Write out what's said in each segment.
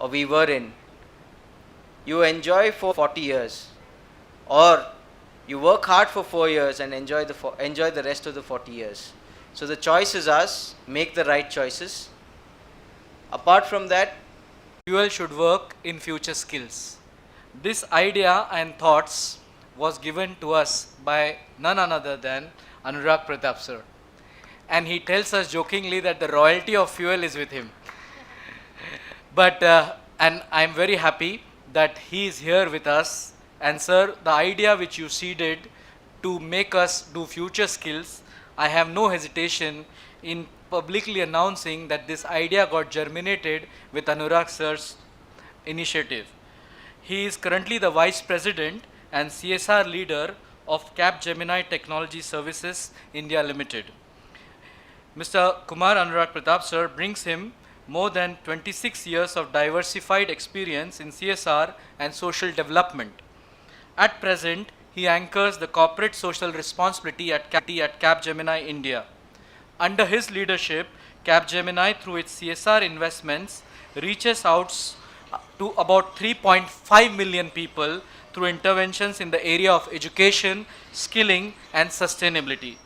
or we were in, you enjoy for 40 years, or you work hard for 4 years and enjoy the rest of the 40 years. So the choice is ours. Make the right choices. Apart from that, fuel should work in future skills. This idea and thoughts was given to us by none other than Anurag Pratap sir. And he tells us jokingly that the royalty of fuel is with him. But, and I'm very happy that he is here with us. And sir, the idea which you seeded to make us do future skills, I have no hesitation in publicly announcing that this idea got germinated with Anurag sir's initiative. He is currently the Vice President and CSR leader of Capgemini Technology Services India Limited. Mr. Kumar Anurag Pratap sir brings him more than 26 years of diversified experience in CSR and social development. At present, he anchors the corporate social responsibility at Capgemini India. Under his leadership, Capgemini, through its CSR investments, reaches out to about 3.5 million people through interventions in the area of education, skilling, and sustainability.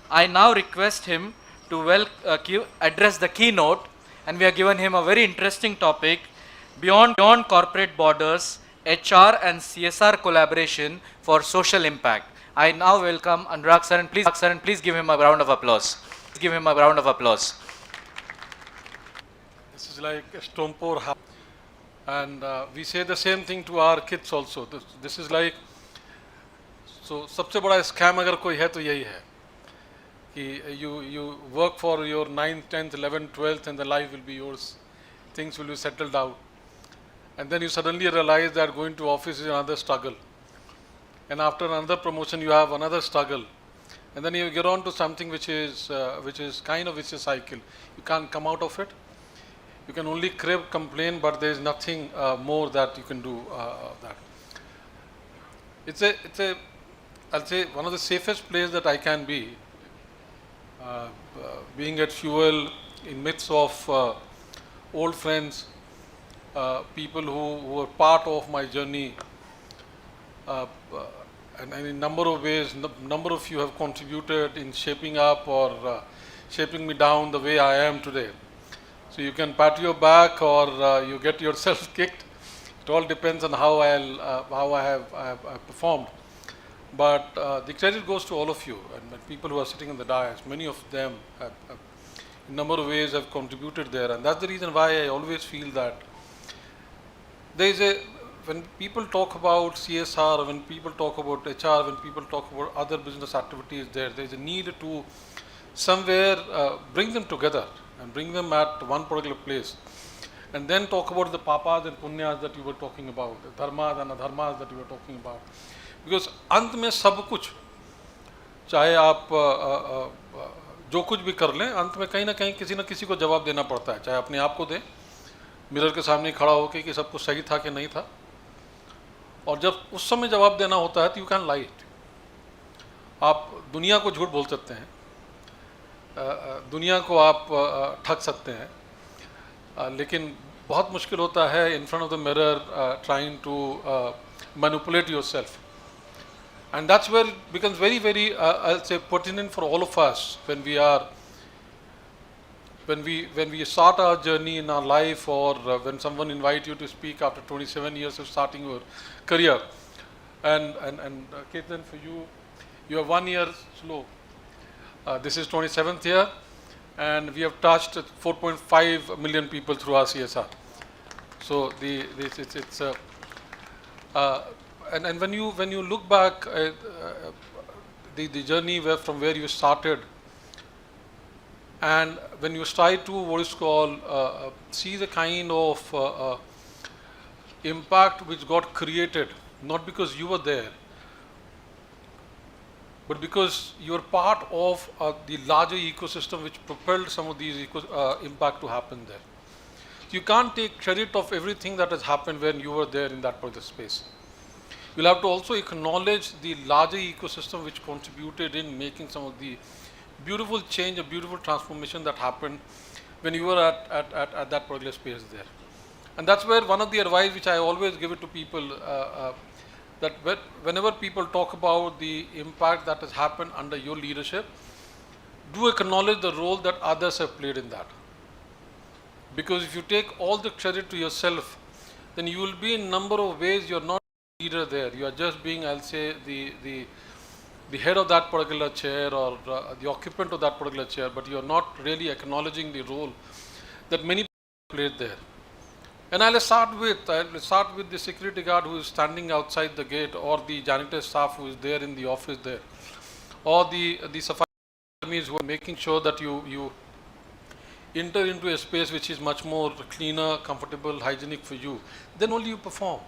I now request him to address the keynote, and we have given him a very interesting topic, beyond corporate borders, HR and CSR collaboration for social impact. I now welcome Anurag sir, and please give him a round of applause. Give him a round of applause. This is like a Stompur house. And we say the same thing to our kids also. This is like, so सबसे बड़ा scam अगर कोई है तो यही है कि you work for your 9th, 10th, 11th, 12th and the life will be yours. Things will be settled out. And then you suddenly realize that going to office is another struggle. And after another promotion, you have another struggle. And then you get on to something which is kind of vicious cycle. You can't come out of it. You can only crib, complain, but there is nothing more that you can do that. I'll say one of the safest places that I can be, being at Fuel in midst of old friends, people who were part of my journey, and in a number of ways, number of you have contributed in shaping up or shaping me down the way I am today. So you can pat your back or you get yourself kicked. It all depends on how I have performed. But the credit goes to all of you and people who are sitting in the dais. Many of them have in a number of ways have contributed there, and that's the reason why I always feel that when people talk about CSR, when people talk about HR, when people talk about other business activities, there's a need to somewhere bring them together and bring them at one particular place, and then talk about the papas and punyas that you were talking about, the dharmas and adharmas that you were talking about. Because अंत में सब कुछ, चाहे आप जो कुछ भी कर लें, अंत में कहीं ना कहीं किसी न किसी को जवाब देना पड़ता है, चाहे अपने आप को दें, मिरर के सामने खड़ा होकर कि सब कुछ सही था कि नहीं था, और जब उस समय जवाब देना होता है तो यू कैन लाई इट. आप दुनिया को झूठ बोल सकते हैं, दुनिया को आप ठग सकते हैं, लेकिन बहुत मुश्किल होता है in front of the mirror trying to manipulate yourself. And that's where it becomes very, very, I'll say, pertinent for all of us when we start our journey in our life, or when someone invites you to speak after 27 years of starting your career. And Ketan, for you are 1 year slow. This is 27th year, and we have touched 4.5 million people through our CSR. So and when you look back the journey from where you started, and when you try to what is called see the kind of impact which got created, not because you were there, but because you are part of the larger ecosystem which propelled some of these impact to happen there. You can't take credit of everything that has happened when you were there in that particular space. You'll have to also acknowledge the larger ecosystem which contributed in making some of the beautiful change, a beautiful transformation that happened when you were at that particular space there. And that's where one of the advice which I always give it to people, that whenever people talk about the impact that has happened under your leadership, do acknowledge the role that others have played in that. Because if you take all the credit to yourself, then you will be in number of ways you're not a leader there. You are just being, I'll say, the head of that particular chair, or the occupant of that particular chair, but you're not really acknowledging the role that many people played there. And I'll start with the security guard who is standing outside the gate, or the janitor staff who is there in the office there, or the safari कर्मीज who are making sure that you enter into a space which is much more cleaner, comfortable, hygienic for you. Then only you perform.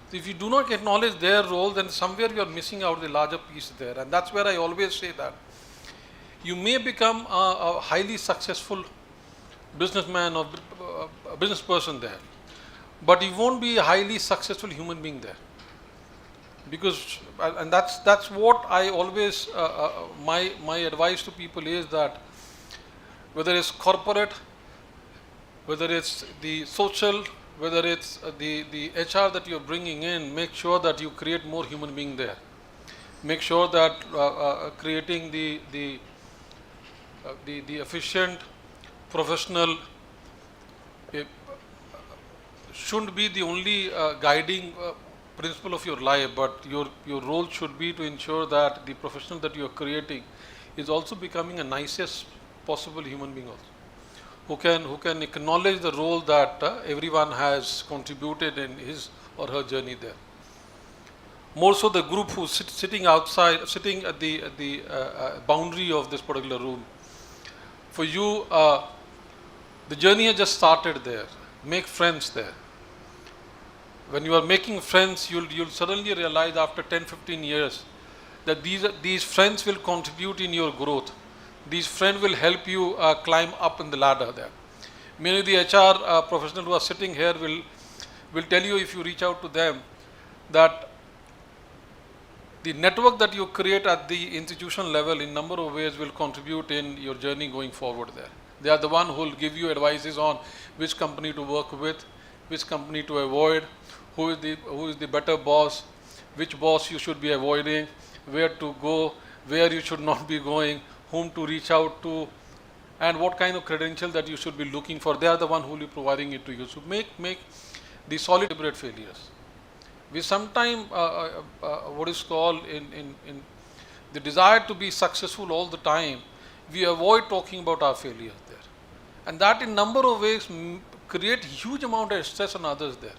So if you do not acknowledge their role, then somewhere you are missing out the larger piece there. And that's where I always say that you may become a highly successful businessman or business person there, but you won't be a highly successful human being there. Because, and that's what I always, my advice to people is that whether it's corporate, whether it's the social, whether it's the HR that you're bringing in, make sure that you create more human being there. Make sure that creating the efficient, professional shouldn't be the only guiding principle of your life, but your role should be to ensure that the professional that you are creating is also becoming a nicest possible human being also, who can acknowledge the role that everyone has contributed in his or her journey there. More so the group who's sitting outside, sitting at the boundary of this particular room. For you, the journey has just started there. Make friends there. When you are making friends, you'll suddenly realize after 10-15 years that these friends will contribute in your growth. These friends will help you climb up in the ladder there. Many of the HR professionals who are sitting here will tell you, if you reach out to them, that the network that you create at the institutional level in number of ways will contribute in your journey going forward there. They are the one who will give you advices on which company to work with, which company to avoid, who is the better boss, which boss you should be avoiding, where to go, where you should not be going, whom to reach out to, and what kind of credential that you should be looking for. They are the one who will be providing it to you. So make the solid deliberate failures. We sometimes what is called in the desire to be successful all the time, we avoid talking about our failures there, and that in number of ways create huge amount of stress on others there.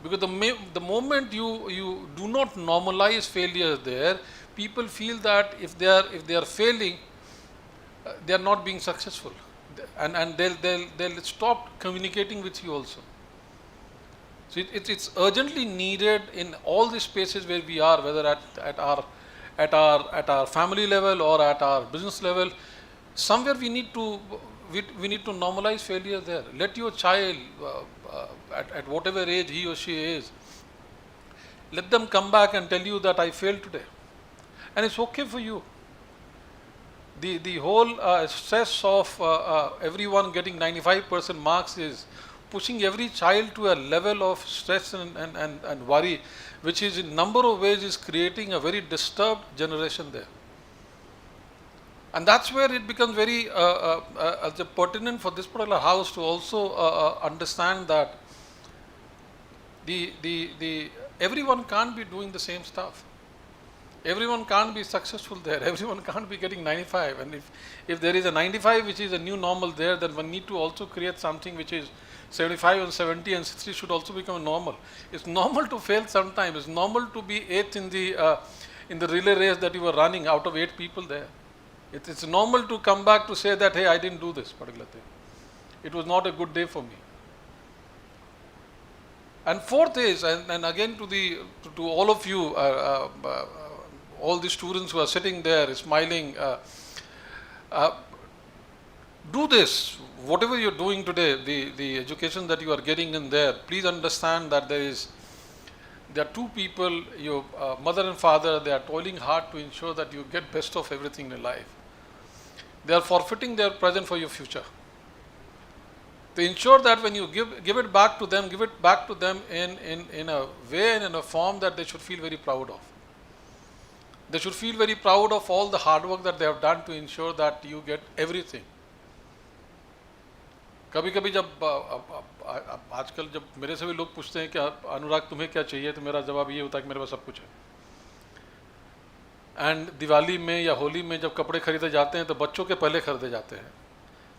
Because the moment you do not normalize failures there, people feel that if they are failing, they are not being successful, and they'll stop communicating with you also. So it's urgently needed in all the spaces where we are, whether at our family level or at our business level. Somewhere we need to normalize failure there. Let your child, at whatever age he or she is, let them come back and tell you that I failed today, and it's okay for you. The whole stress of everyone getting 95% marks is pushing every child to a level of stress and worry, which is in number of ways is creating a very disturbed generation there. And that's where it becomes very pertinent for this particular house to also understand that everyone can't be doing the same stuff. Everyone can't be successful there. Everyone can't be getting 95. And if there is a 95 which is a new normal there, then one need to also create something which is 75 and 70 and 60 should also become normal. It's normal to fail sometimes. It's normal to be 8th in the relay race that you were running out of 8 people there. It's normal to come back to say that, hey, I didn't do this particular thing. It was not a good day for me. And fourth is, and again to all of you, all the students who are sitting there smiling, do this. Whatever you're doing today, the education that you are getting in there, please understand that there are two people, your mother and father, they are toiling hard to ensure that you get best of everything in life. They are forfeiting their present for your future. to ensure that when you give it back to them, give it back to them in a way and in a form that they should feel very proud of. They should feel very proud of all the hard work that they have done to ensure that you get everything. कभी कभी जब आजकल जब मेरे से भी लोग पूछते हैं कि अनुराग तुम्हें क्या चाहिए, तो मेरा जवाब ये होता है कि मेरे पास सब कुछ है. एंड दिवाली में या होली में जब कपड़े खरीदे जाते हैं तो बच्चों के पहले खरीदे जाते हैं,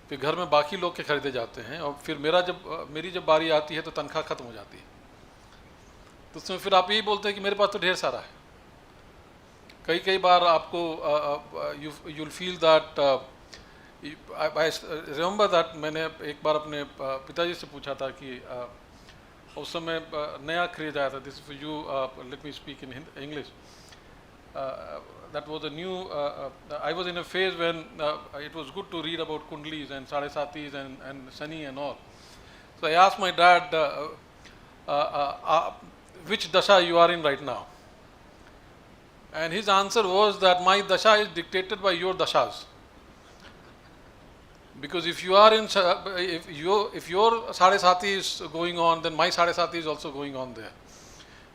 फिर घर में बाकी लोग के खरीदे जाते हैं, और फिर मेरी जब बारी आती है तो तनख्वाह खत्म हो जाती है. तो उसमें फिर आप यही बोलते हैं कि मेरे पास तो ढेर सारा है. कई बार आपको you'll feel that I remember that मैंने एक बार अपने पिताजी से पूछा था कि उस समय नया खरीदाया था. This for you, let me speak in English. That was a new, I was in a phase when it was good to read about Kundlis and Sadesatis and Shani and all. So I asked my dad, which dasha you are in right now? And his answer was that my dasha is dictated by your dashas. Because if you are in, if your Sadesati is going on, then my Sadesati is also going on there.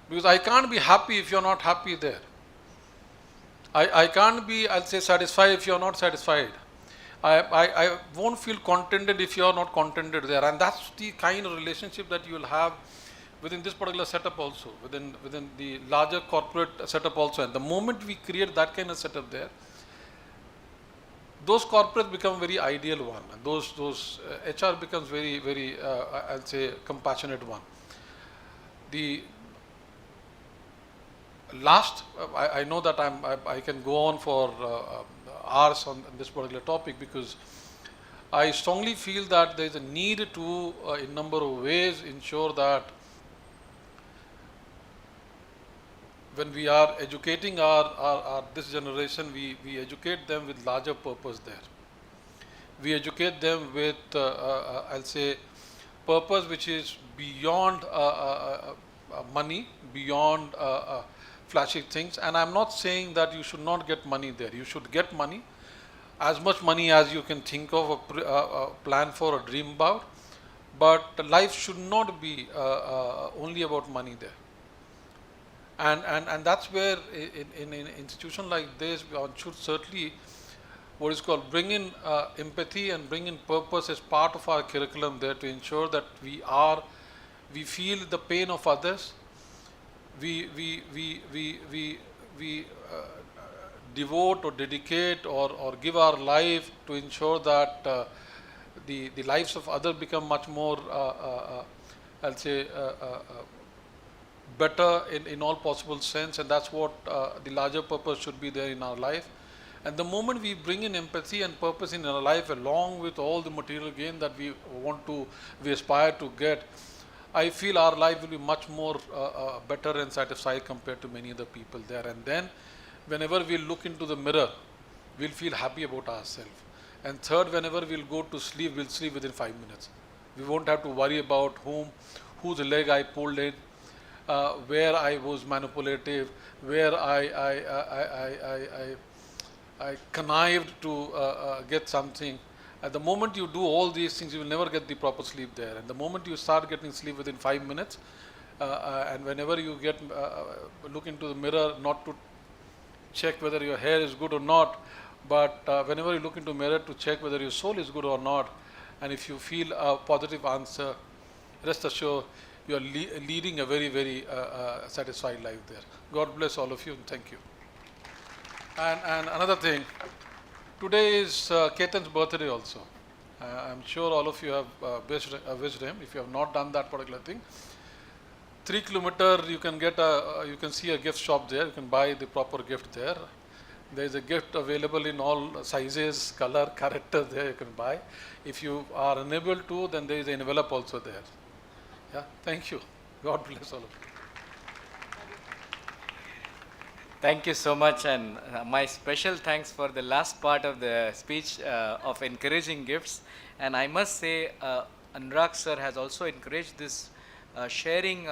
Because I can't be happy if you are not happy there. I can't be, I'll say, satisfied if you are not satisfied. I won't feel contented if you are not contented there. And that's the kind of relationship that you will have within this particular setup also, within the larger corporate setup also. And the moment we create that kind of setup there, those corporates become very ideal one. Those HR becomes very I'll say compassionate one. The last, I know that I can go on for hours on this particular topic, because I strongly feel that there is a need to, in number of ways, ensure that when we are educating our this generation, we educate them with larger purpose there. We educate them with, I'll say, purpose which is beyond money, beyond flashy things. And I'm not saying that you should not get money there. You should get money, as much money as you can think of, a plan for, a dream about. But life should not be only about money there. And that's where in an institution like this, one should certainly, what is called, bring in empathy and bring in purpose as part of our curriculum there, to ensure that we feel the pain of others. We devote or dedicate or give our life to ensure that the lives of others become much more, I'll say, better in all possible sense. And that's what the larger purpose should be there in our life. And the moment we bring in empathy and purpose in our life, along with all the material gain that we aspire to get, I feel our life will be much more better and satisfied compared to many other people there. And then whenever we look into the mirror, we'll feel happy about ourselves. And third, whenever we'll go to sleep, we'll sleep within 5 minutes. We won't have to worry about whose leg I pulled in, where I was manipulative, where I connived to get something. At the moment you do all these things, you will never get the proper sleep there. And the moment you start getting sleep within 5 minutes, and whenever you get look into the mirror, not to check whether your hair is good or not, but whenever you look into the mirror to check whether your soul is good or not, and if you feel a positive answer, rest assured you are leading a very satisfied life there. God bless all of you, and thank you. And another thing, today is Ketan's birthday also. I'm sure all of you have wished him. If you have not done that particular thing, 3 kilometer you can get you can see a gift shop there. You can buy the proper gift there. There is a gift available in all sizes, color, character there you can buy. If you are unable to, then there is an envelope also there. Yeah, thank you. God bless all of you. Thank you so much, and my special thanks for the last part of the speech of encouraging gifts. And I must say, Anurag sir has also encouraged this sharing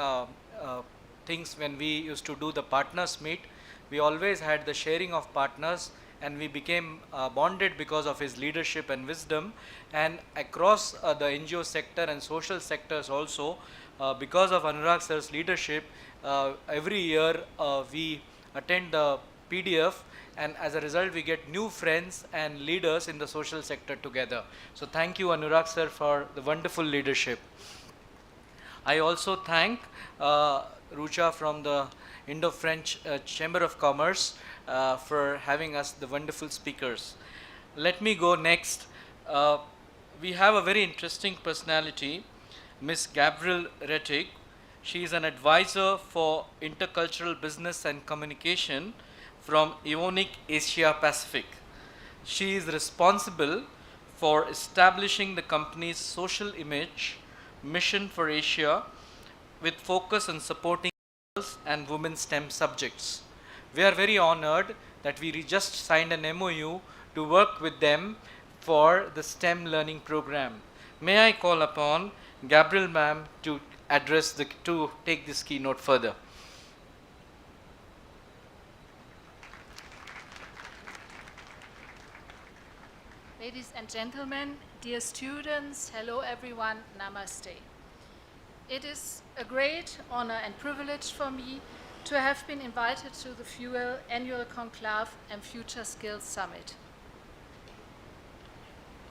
things when we used to do the partners meet. We always had the sharing of partners, and we became bonded because of his leadership and wisdom. And across the NGO sector and social sectors also, because of Anurag sir's leadership, every year we attend the PDF, and as a result we get new friends and leaders in the social sector together. So thank you, Anurag sir, for the wonderful leadership. I also thank Rucha from the Indo-French Chamber of Commerce for having us the wonderful speakers. Let me go next. We have a very interesting personality, Miss Gabrielle Rettig. She is an advisor for intercultural business and communication from Evonik Asia Pacific. She is responsible for establishing the company's social image mission for Asia with focus on supporting girls and women STEM subjects. We are very honored that we just signed an MOU to work with them for the STEM learning program. May I call upon Gabrielle ma'am to take this keynote further. Ladies and gentlemen, dear students, hello everyone, namaste. It is a great honor and privilege for me to have been invited to the FUEL Annual Conclave and Future Skills Summit.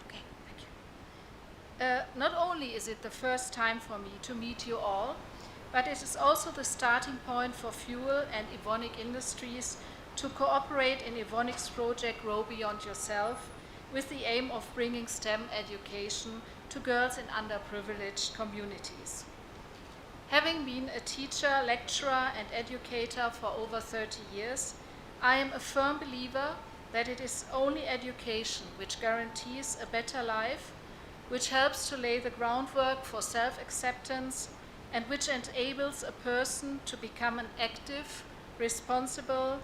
Okay, thank you. Not only is it the first time for me to meet you all, but it is also the starting point for FUEL and Evonik Industries to cooperate in Evonik's project Grow Beyond Yourself, with the aim of bringing STEM education to girls in underprivileged communities. Having been a teacher, lecturer, and educator for over 30 years, I am a firm believer that it is only education which guarantees a better life, which helps to lay the groundwork for self-acceptance, and which enables a person to become an active, responsible,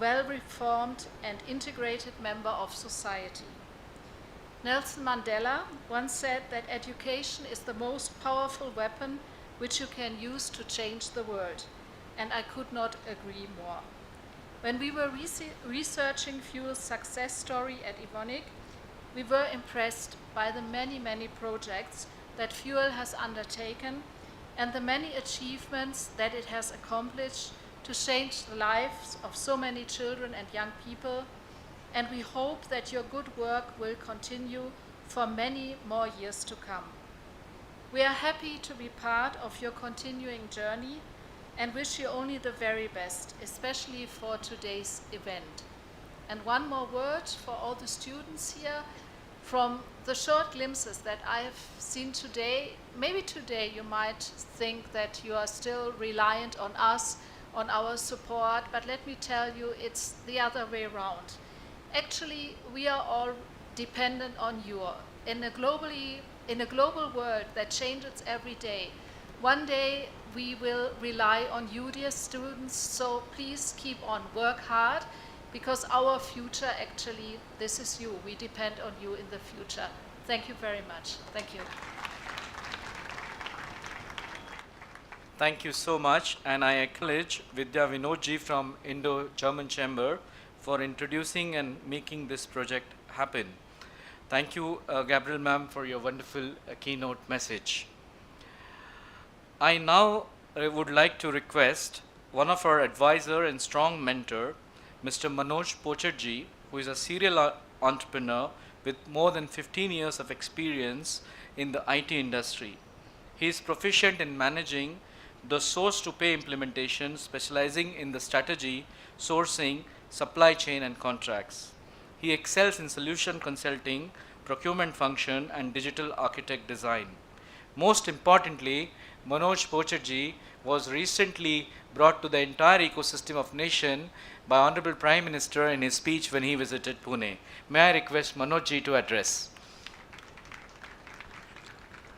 well-reformed, and integrated member of society. Nelson Mandela once said that education is the most powerful weapon which you can use to change the world, and I could not agree more. When we were researching FUEL's success story at Evonik, we were impressed by the many projects that FUEL has undertaken and the many achievements that it has accomplished to change the lives of so many children and young people, and we hope that your good work will continue for many more years to come. We are happy to be part of your continuing journey and wish you only the very best, especially for today's event. And one more word for all the students here. From the short glimpses that I've seen today, maybe today you might think that you are still reliant on us, on our support, but let me tell you, it's the other way around. Actually, we are all dependent on you. In a global world that changes every day, one day we will rely on you, dear students, so please keep on, work hard, because our future, actually, this is you. We depend on you in the future. Thank you very much. Thank you. Thank you so much, and I acknowledge Vidya Vinodji from Indo-German Chamber for introducing and making this project happen. Thank you, Gabrielle ma'am, for your wonderful keynote message. I now would like to request one of our advisor and strong mentor, Mr. Manoj Pocharji, who is a serial entrepreneur with more than 15 years of experience in the IT industry. He is proficient in managing the source-to-pay implementation, specializing in the strategy, sourcing, supply chain, and contracts. He excels in solution consulting, procurement function, and digital architect design. Most importantly, Manoj Pocharji was recently brought to the entire ecosystem of nation by Honorable Prime Minister in his speech when he visited Pune. May I request Manojji to address?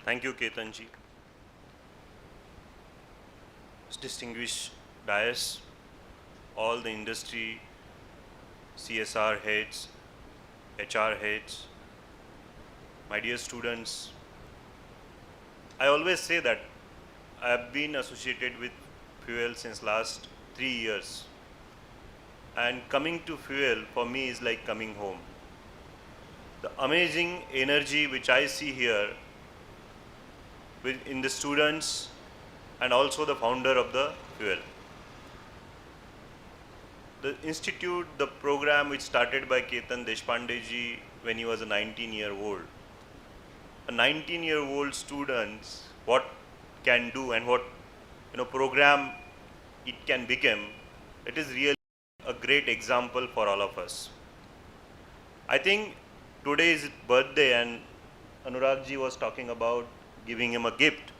Thank you, Ketanji. Distinguished dais, all the industry, CSR heads, HR heads, my dear students, I always say that I have been associated with FUEL since last 3 years. and coming to fuel for me is like coming home. The amazing energy which I see here in the students and also the founder of the fuel. The institute, the program which started by Ketan Deshpande ji when he was a 19-year-old. A 19-year-old student, what can do and what program it can become, it is really a great example for all of us. I think today is birthday and Anurag ji was talking about giving him a gift,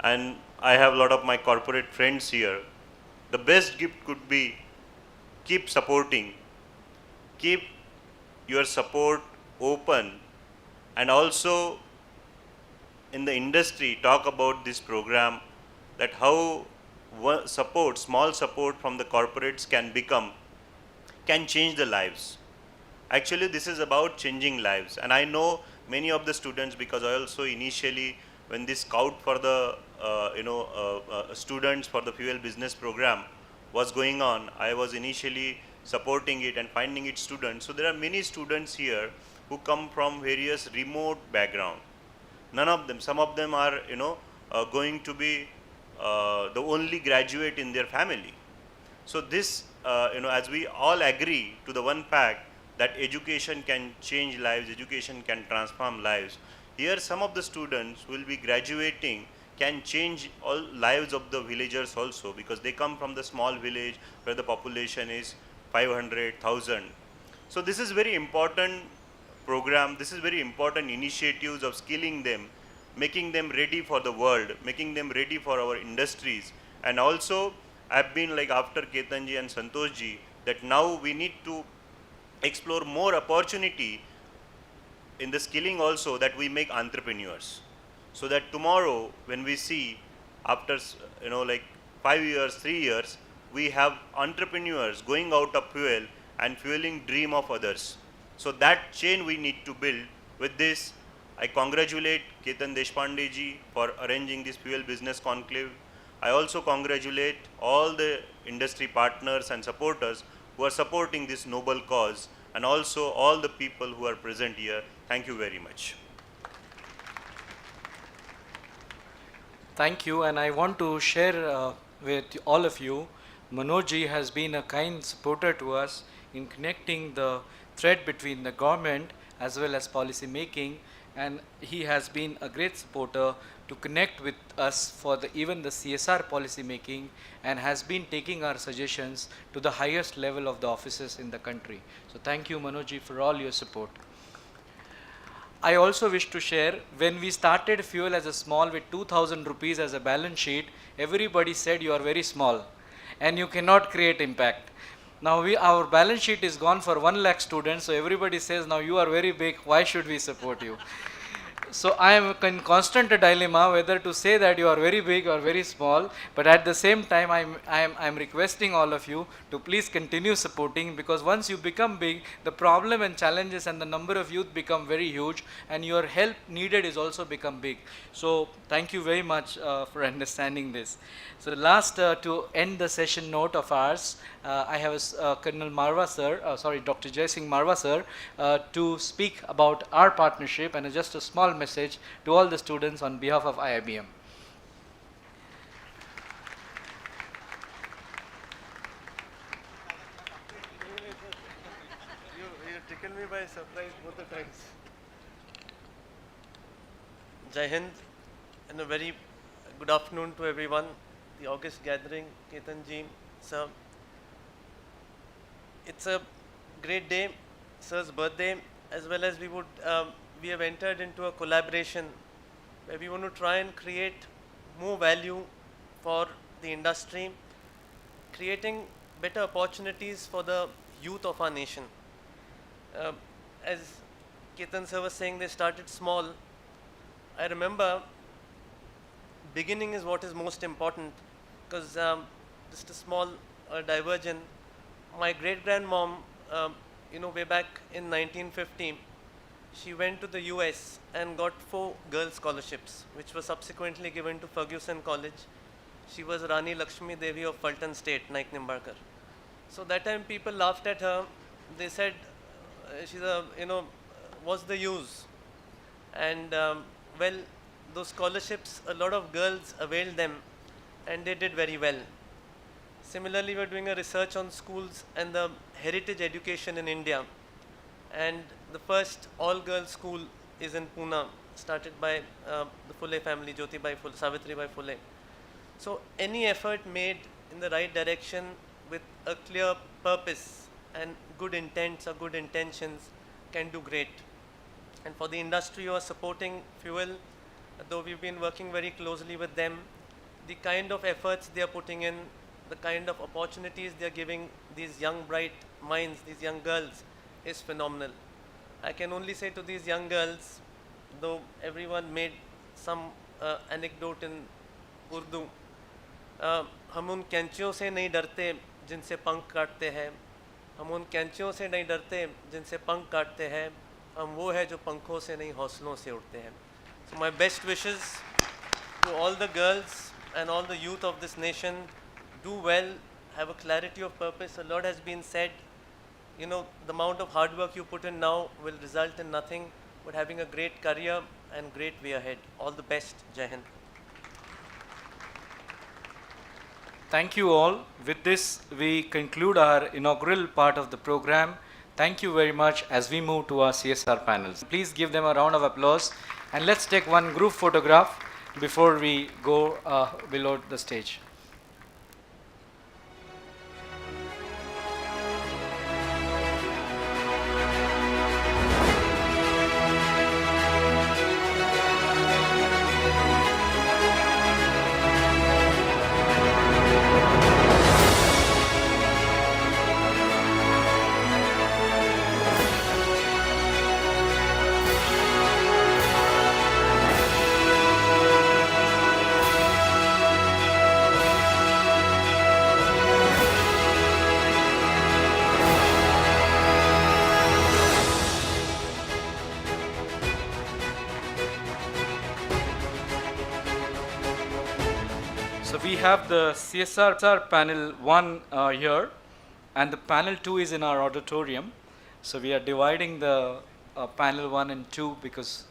and I have a lot of my corporate friends here. The best gift could be keep supporting, keep your support open, and also in the industry talk about this program, that how support, small support from the corporates can change the lives. Actually, this is about changing lives, and I know many of the students, because I also initially, when this scout for the students for the fuel business program was going on, I was initially supporting it and finding it students. So there are many students here who come from various remote background. None of them, some of them are going to be the only graduate in their family. So this as we all agree to the one fact that education can change lives, education can transform lives. Here some of the students will be graduating can change all lives of the villagers also, because they come from the small village where the population is 500,000. So this is very important program, this is very important initiatives of skilling them, making them ready for the world, making them ready for our industries. And also I've been like after Ketanji and Santoshji that now we need to explore more opportunity in the skilling also, that we make entrepreneurs, so that tomorrow when we see after like 5 years, 3 years, we have entrepreneurs going out of fuel and fueling dream of others. So that chain we need to build. With this, I congratulate Ketan Deshpande ji for arranging this fuel business conclave. I also congratulate all the industry partners and supporters who are supporting this noble cause, and also all the people who are present here. Thank you very much. Thank you, and I want to share with all of you, Manoj ji has been a kind supporter to us in connecting the thread between the government as well as policy making, and he has been a great supporter to connect with us for even the CSR policy making, and has been taking our suggestions to the highest level of the offices in the country. So thank you, Manoj ji, for all your support. I also wish to share, when we started fuel as a small with 2000 rupees as a balance sheet, everybody said you are very small and you cannot create impact. Now our balance sheet is gone for 1 lakh students, so everybody says now you are very big, why should we support you? So I am in constant dilemma whether to say that you are very big or very small, but at the same time I'm requesting all of you to please continue supporting, because once you become big, the problem and challenges and the number of youth become very huge, and your help needed is also become big. So thank you very much for understanding this. So the last to end the session note of ours, I have Colonel Marwa sir, Dr. Jai Singh Marwa sir, to speak about our partnership and just a small message to all the students on behalf of IIBM. You taken me by surprise both the times. Jai Hind, and a very good afternoon to everyone. The August gathering, Ketan ji, sir. It's a great day, sir's birthday, as well as we have entered into a collaboration where we want to try and create more value for the industry, creating better opportunities for the youth of our nation. As Ketan sir was saying, they started small. I remember beginning is what is most important, because just a small diversion. My great-grandmom, way back in 1950, she went to the US and got 4 girls' scholarships, which were subsequently given to Ferguson College. She was Rani Lakshmi Devi of Fulton State, Naik Nimbarkar. So that time people laughed at her. They said, she's a, what's the use? And well, those scholarships, a lot of girls availed them and they did very well. Similarly, we're doing a research on schools and the heritage education in India. And the first all-girls school is in Pune, started by the Phule family, Jyotibai Phule, Savitribai Phule. So any effort made in the right direction with a clear purpose and good intents or good intentions can do great. And for the industry who are supporting Fuel, though we've been working very closely with them, the kind of efforts they are putting in, the kind of opportunities they are giving these young bright minds, these young girls, is phenomenal. I can only say to these young girls, though everyone made some anecdote in Urdu, हम उन कैंचियों से नहीं डरते जिनसे पंख काटते हैं, हम उन कैंचियों से नहीं डरते जिनसे पंख काटते हैं, हम वो है जो पंखों से नहीं हौसलों से उड़ते हैं. So my best wishes to all the girls and all the youth of this nation. Do well, have a clarity of purpose. A lot has been said. The amount of hard work you put in now will result in nothing but having a great career and great way ahead. All the best. Jai Hind. Thank you all. With this, we conclude our inaugural part of the program. Thank you very much as we move to our CSR panels. Please give them a round of applause and let's take one group photograph before we go below the stage. So we have the CSR panel 1 here, and the panel 2 is in our auditorium. So we are dividing the panel 1 and 2 because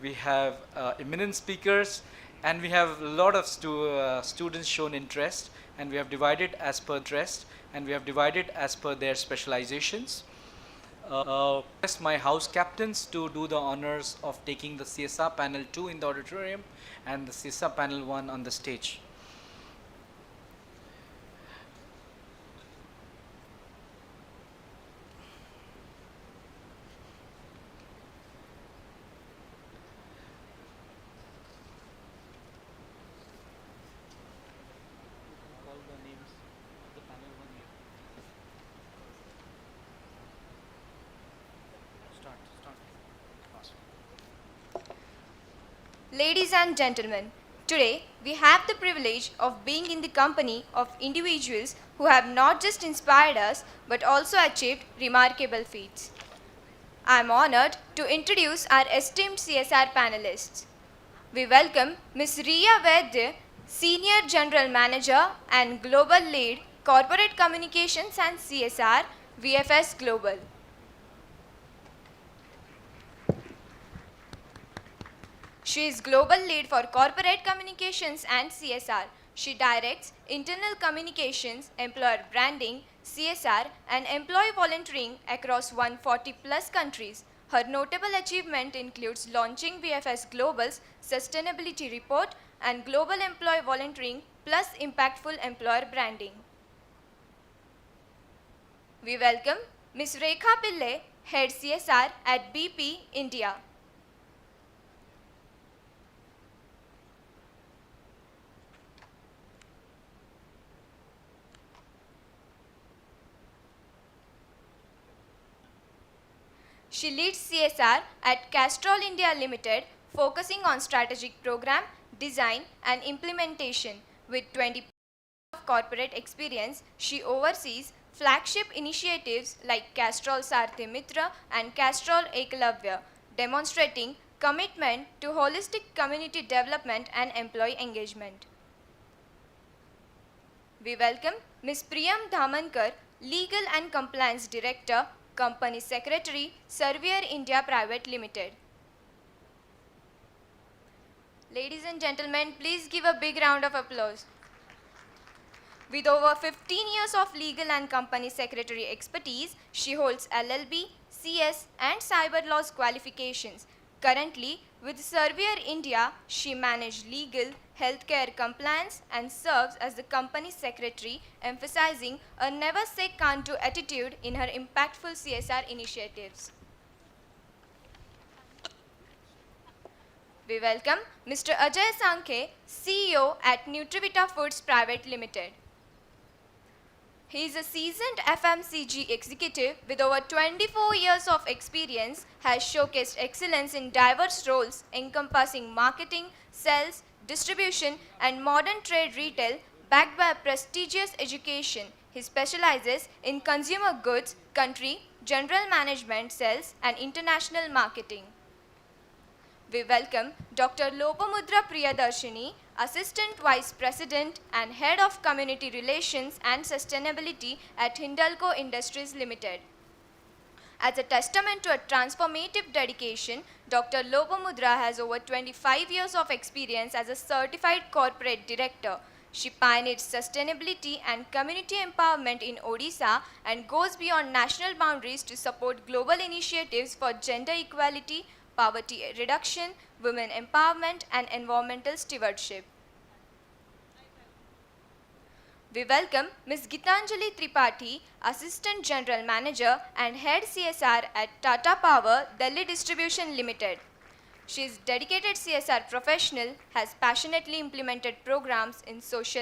we have eminent speakers and we have a lot of students shown interest, and we have divided as per interest and we have divided as per their specializations. Request my house captains to do the honors of taking the CSR panel 2 in the auditorium and the CSR panel 1 on the stage. Ladies and gentlemen, today we have the privilege of being in the company of individuals who have not just inspired us but also achieved remarkable feats. I am honored to introduce our esteemed CSR panelists. We welcome Ms. Riya Vaidya, Senior General Manager and Global Lead, Corporate Communications and CSR, VFS Global. She is Global Lead for Corporate Communications and CSR. She directs internal communications, employer branding, CSR, and employee volunteering across 140 plus countries. Her notable achievement includes launching VFS Global's Sustainability Report and Global Employee Volunteering plus impactful employer branding. We welcome Ms. Rekha Pillai, Head CSR at BP, India. She leads CSR at Castrol India Limited, focusing on strategic program, design and implementation. With 20 years of corporate experience, she oversees flagship initiatives like Castrol Sarthi Mitra and Castrol Ekalavya, demonstrating commitment to holistic community development and employee engagement. We welcome Ms. Priyam Dhamankar, Legal and Compliance Director, Company Secretary, Servier India Private Limited. Ladies and gentlemen, please give a big round of applause. With over 15 years of legal and company secretary expertise, she holds LLB, CS and cyber laws qualifications. Currently, with Servier India, she manages legal, healthcare compliance and serves as the company secretary, emphasizing a never say can't do attitude in her impactful CSR initiatives. We welcome Mr. Ajay Sankhe, CEO at Nutrivita Foods Private Limited. He is a seasoned FMCG executive with over 24 years of experience, has showcased excellence in diverse roles encompassing marketing, sales, distribution and modern trade retail backed by a prestigious education. He specializes in consumer goods, country, general management, sales and international marketing. We welcome Dr. Lopamudra Priyadarshini, Assistant Vice President and Head of Community Relations and Sustainability at Hindalco Industries Limited. As a testament to a transformative dedication, Dr. Lopamudra has over 25 years of experience as a certified corporate director. She pioneered sustainability and community empowerment in Odisha and goes beyond national boundaries to support global initiatives for gender equality, poverty reduction, women empowerment and environmental stewardship. We welcome Ms. Gitanjali Tripathi, Assistant General Manager and Head CSR at Tata Power, Delhi Distribution Limited. She is dedicated CSR professional, has passionately implemented programs in social